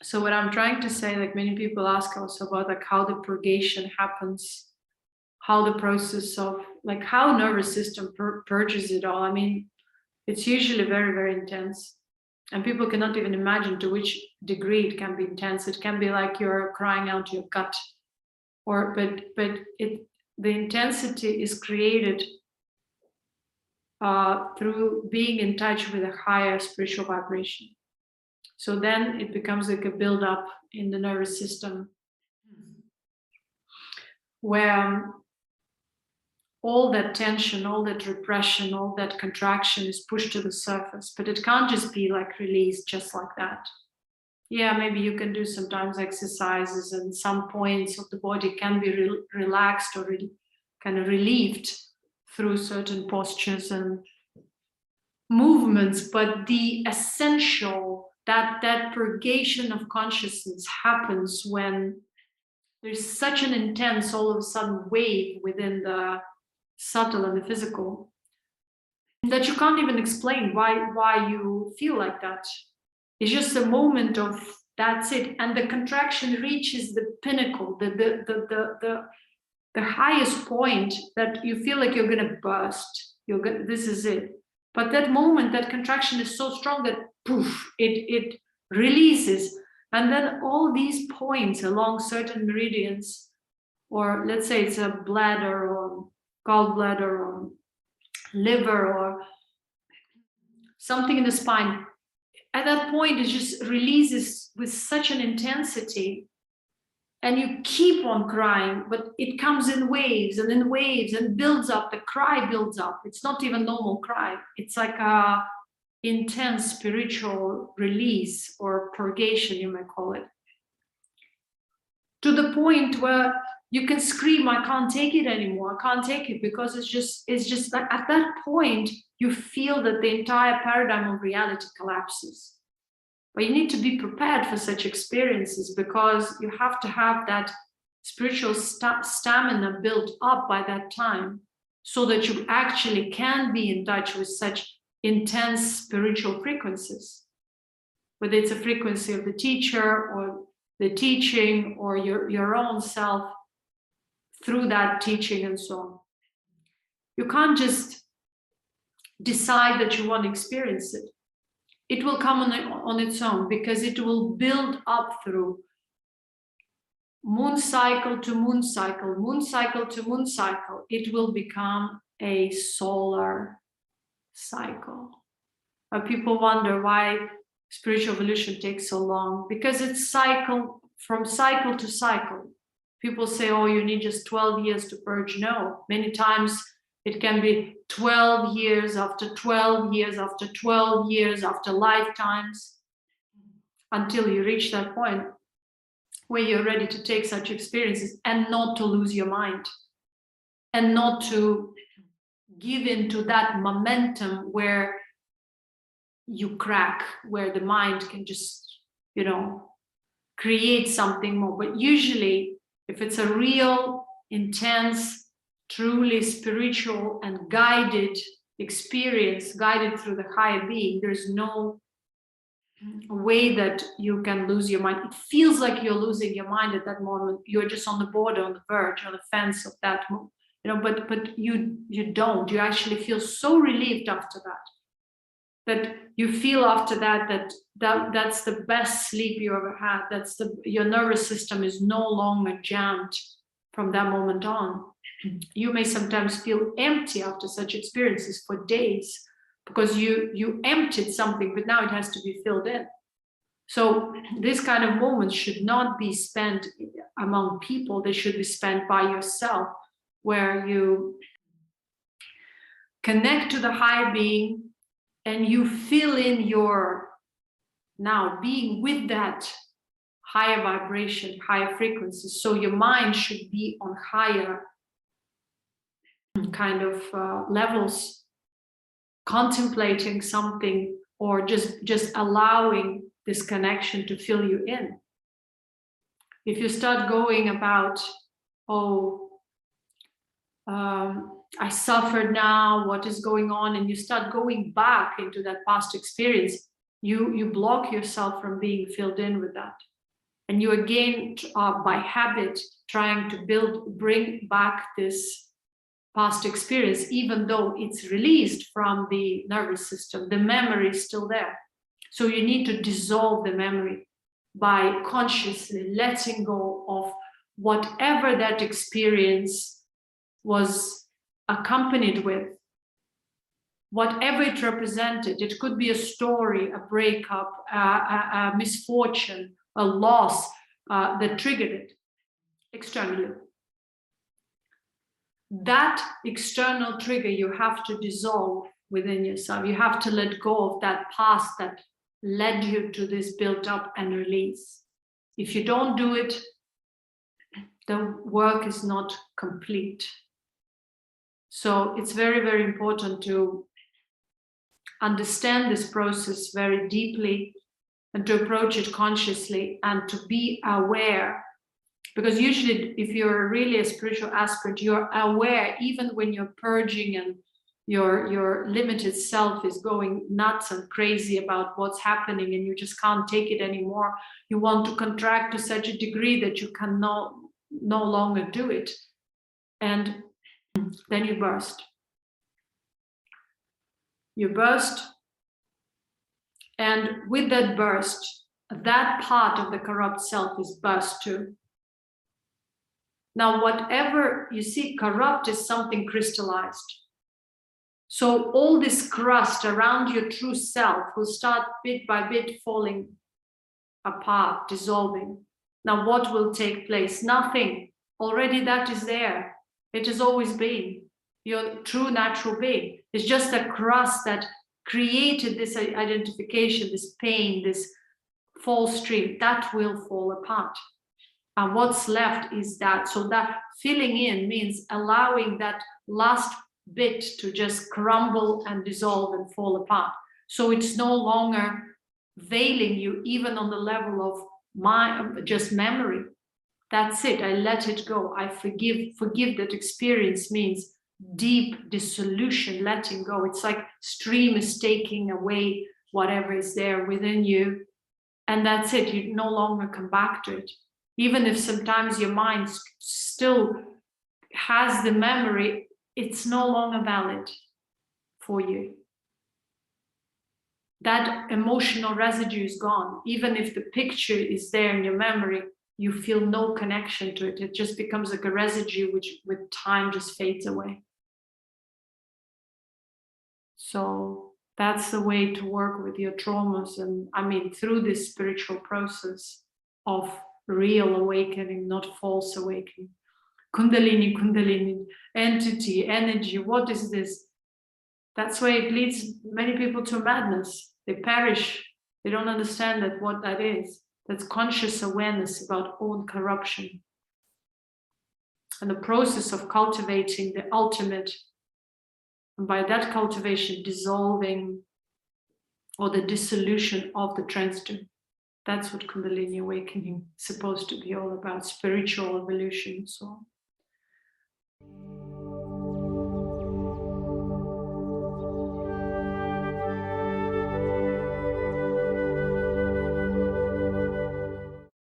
So what I'm trying to say, like many people ask also about like how the purgation happens, how the process of like how nervous system purges it all. I mean, it's usually very, very intense. And people cannot even imagine to which degree it can be intense. It can be like you're crying out to your gut, or but the intensity is created through being in touch with a higher spiritual vibration. So then it becomes like a build-up in the nervous system, where all that tension, all that repression, all that contraction is pushed to the surface. But it can't just be like released just like that. Yeah, maybe you can do sometimes exercises, and some points of the body can be relaxed or kind of relieved through certain postures and movements. But the essential, that purgation of consciousness happens when there's such an intense, all of a sudden, wave within the subtle and the physical that you can't even explain why you feel like that. It's just a moment of that's it, and the contraction reaches the pinnacle, the highest point that you feel like you're gonna burst. This is it. But that moment, that contraction is so strong that poof, it releases, and then all these points along certain meridians, or let's say it's a bladder or gallbladder or liver or something in the spine, at that point it just releases with such an intensity, and you keep on crying, but it comes in waves and builds up. The cry builds up. It's not even normal cry. It's like a intense spiritual release or purgation, you may call it, to the point where you can scream, I can't take it anymore. I can't take it, because it's just like at that point, you feel that the entire paradigm of reality collapses. But you need to be prepared for such experiences, because you have to have that spiritual stamina built up by that time, so that you actually can be in touch with such intense spiritual frequencies, whether it's a frequency of the teacher or the teaching or your own self through that teaching and so on. You can't just decide that you want to experience it. It will come on its own, because it will build up through moon cycle to moon cycle, moon cycle to moon cycle. It will become a solar cycle. But people wonder why spiritual evolution takes so long, because it's from cycle to cycle. People say, oh, you need just 12 years to purge. No, many times it can be 12 years after 12 years after 12 years after lifetimes, until you reach that point where you're ready to take such experiences and not to lose your mind, and not to give into that momentum where you crack, where the mind can just, create something more. But usually, if it's a real, intense, truly spiritual and guided experience, guided through the higher being, there's no way that you can lose your mind. It feels like you're losing your mind at that moment. You're just on the border, on the verge, on the fence of that moment, but you don't. You actually feel so relieved after that you feel after that's the best sleep you ever had. Your nervous system is no longer jammed from that moment on. You may sometimes feel empty after such experiences for days, because you emptied something, but now it has to be filled in. So this kind of moments should not be spent among people. They should be spent by yourself, where you connect to the higher being and you fill in your now being with that higher vibration, higher frequencies. So your mind should be on higher kind of levels, contemplating something, or just allowing this connection to fill you in. If you start going about, I suffered now, what is going on, and you start going back into that past experience, you block yourself from being filled in with that. And you again are by habit trying to bring back this past experience, even though it's released from the nervous system, the memory is still there. So you need to dissolve the memory by consciously letting go of whatever that experience was accompanied with, whatever it represented. It could be a story, a breakup, a misfortune, a loss that triggered it externally. That external trigger you have to dissolve within yourself. You have to let go of that past that led you to this build up and release. If you don't do it, the work is not complete. So it's very, very important to understand this process very deeply and to approach it consciously and to be aware. Because usually if you're really a spiritual aspirant, you're aware even when you're purging and your limited self is going nuts and crazy about what's happening and you just can't take it anymore. You want to contract to such a degree that you can no longer do it. And then you burst. You burst. And with that burst, that part of the corrupt self is burst too. Now, whatever you see, corrupt is something crystallized. So all this crust around your true self will start bit by bit falling apart, dissolving. Now, what will take place? Nothing. Already that is there. It has always been. Your true natural being. It's just a crust that created this identification, this pain, this false stream. That will fall apart. And what's left is that. So that filling in means allowing that last bit to just crumble and dissolve and fall apart. So it's no longer veiling you even on the level of just memory. That's it. I let it go. I forgive. Forgive that experience means deep dissolution, letting go. It's like stream is taking away whatever is there within you. And that's it. You no longer come back to it. Even if sometimes your mind still has the memory, it's no longer valid for you. That emotional residue is gone. Even if the picture is there in your memory, you feel no connection to it. It just becomes like a residue which with time just fades away. So that's the way to work with your traumas. And I mean, through this spiritual process of real awakening, not false awakening. Kundalini, entity, energy, what is this? That's why it leads many people to madness. They perish. They don't understand that what that is. That's conscious awareness about own corruption. And the process of cultivating the ultimate, and by that cultivation, dissolving or the dissolution of the transitive. That's what Kundalini Awakening is supposed to be all about, spiritual evolution and so on.